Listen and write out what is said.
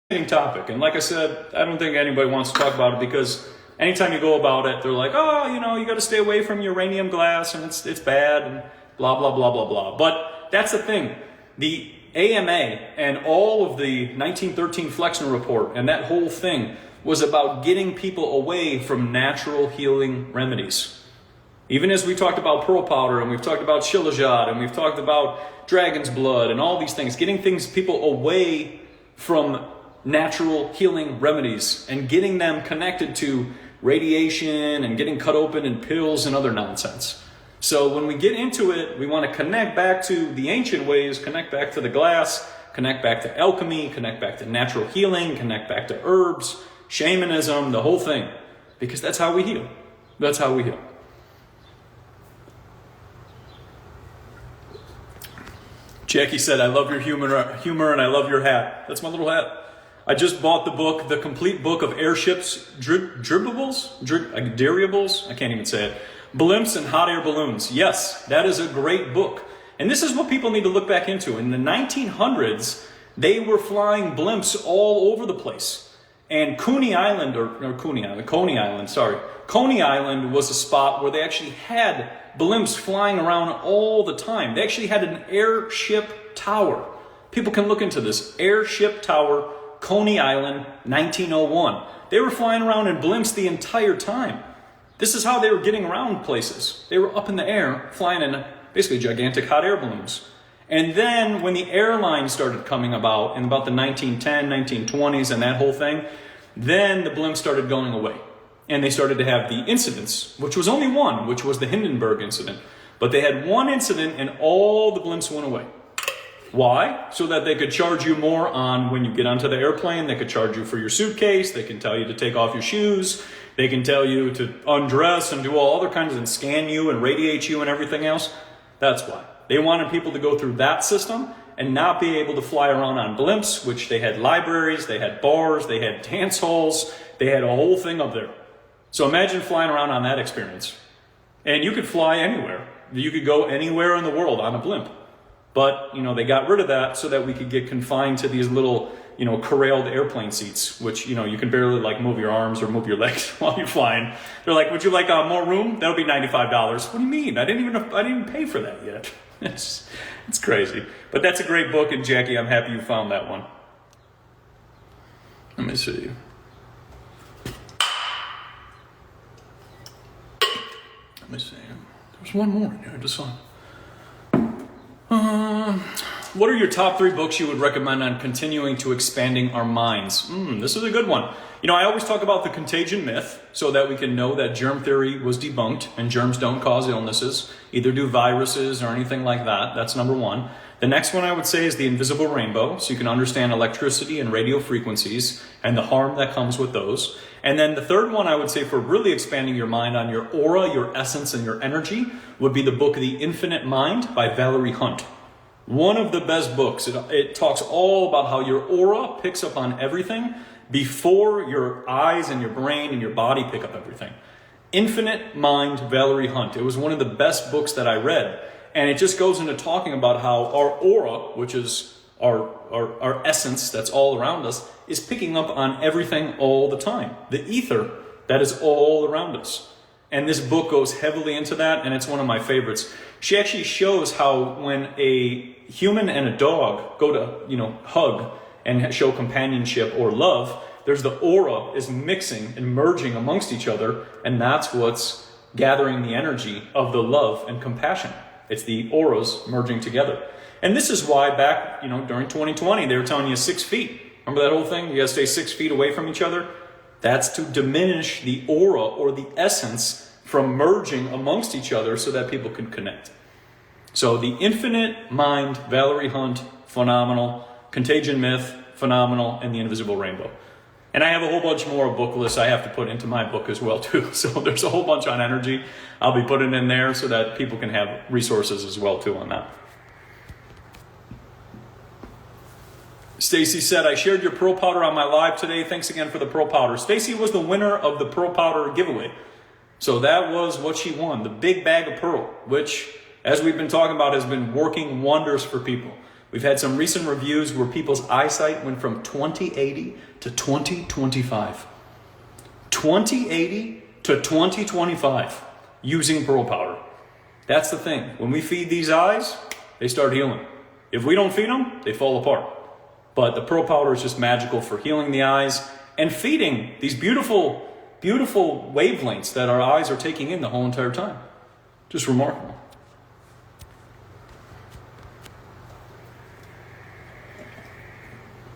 topic. And like I said, I don't think anybody wants to talk about it because anytime you go about it, they're like, oh, you got to stay away from uranium glass and it's bad and blah, blah, blah, blah, blah. But that's the thing. The AMA and all of the 1913 Flexner Report and that whole thing was about getting people away from natural healing remedies. Even as we talked about pearl powder and we've talked about shilajit and we've talked about dragon's blood and all these things, getting people away from natural healing remedies and getting them connected to radiation and getting cut open in pills and other nonsense. So when we get into it, we want to connect back to the ancient ways, connect back to the glass, connect back to alchemy, connect back to natural healing, connect back to herbs, shamanism, the whole thing. Because that's how we heal. That's how we heal. Jackie said, I love your humor and I love your hat. That's my little hat. I just bought the book, the complete book of airships, dirigibles, I can't even say it, blimps and hot air balloons. Yes, that is a great book. And this is what people need to look back into. In the 1900s, they were flying blimps all over the place. And Coney Island was a spot where they actually had blimps flying around all the time. They actually had an airship tower. People can look into this. Airship tower, Coney Island, 1901. They were flying around in blimps the entire time. This is how they were getting around places. They were up in the air, flying in basically gigantic hot air balloons. And then when the airlines started coming about in about the 1910, 1920s and that whole thing, then the blimps started going away. And they started to have the incidents, which was only one, which was the Hindenburg incident. But they had one incident and all the blimps went away. Why? So that they could charge you more on when you get onto the airplane. They could charge you for your suitcase. They can tell you to take off your shoes. They can tell you to undress and do all other kinds and scan you and radiate you and everything else. That's why. They wanted people to go through that system and not be able to fly around on blimps, which they had libraries, they had bars, they had dance halls, they had a whole thing up there. So imagine flying around on that experience. And you could fly anywhere. You could go anywhere in the world on a blimp. But, they got rid of that so that we could get confined to these little, corralled airplane seats, which, you can barely move your arms or move your legs while you're flying. They're like, would you like more room? That'll be $95. What do you mean? I didn't even pay for that yet. It's crazy. But that's a great book, and Jackie, I'm happy you found that one. Let me see. There's one more in here I just saw. What are your top 3 books you would recommend on continuing to expanding our minds? This is a good one. I always talk about the contagion myth so that we can know that germ theory was debunked and germs don't cause illnesses, either do viruses or anything like that. That's number 1. The next one I would say is the invisible rainbow, so you can understand electricity and radio frequencies and the harm that comes with those. And then the third one I would say for really expanding your mind on your aura, your essence, and your energy would be the book The Infinite Mind by Valerie Hunt. One of the best books. It talks all about how your aura picks up on everything before your eyes and your brain and your body pick up everything. Infinite Mind, Valerie Hunt. It was one of the best books that I read. And it just goes into talking about how our aura, which is our essence that's all around us, is picking up on everything all the time. The ether that is all around us. And this book goes heavily into that, and it's one of my favorites. She actually shows how when a human and a dog go to, hug and show companionship or love, there's the aura is mixing and merging amongst each other, and that's what's gathering the energy of the love and compassion. It's the auras merging together. And this is why back, during 2020, they were telling you 6 feet. Remember that whole thing? You gotta stay 6 feet away from each other. That's to diminish the aura or the essence from merging amongst each other so that people can connect. So The Infinite Mind, Valerie Hunt, phenomenal. Contagion Myth, phenomenal. And The Invisible Rainbow. And I have a whole bunch more book lists I have to put into my book as well too. So there's a whole bunch on energy I'll be putting in there so that people can have resources as well too on that. Stacy said, I shared your pearl powder on my live today. Thanks again for the pearl powder. Stacy was the winner of the pearl powder giveaway. So that was what she won, the big bag of pearl, which, as we've been talking about, has been working wonders for people. We've had some recent reviews where people's eyesight went from 20/80 to 20/25. 20/80 to 20/25 using pearl powder. That's the thing. When we feed these eyes, they start healing. If we don't feed them, they fall apart. But the pearl powder is just magical for healing the eyes and feeding these beautiful, beautiful wavelengths that our eyes are taking in the whole entire time. Just remarkable.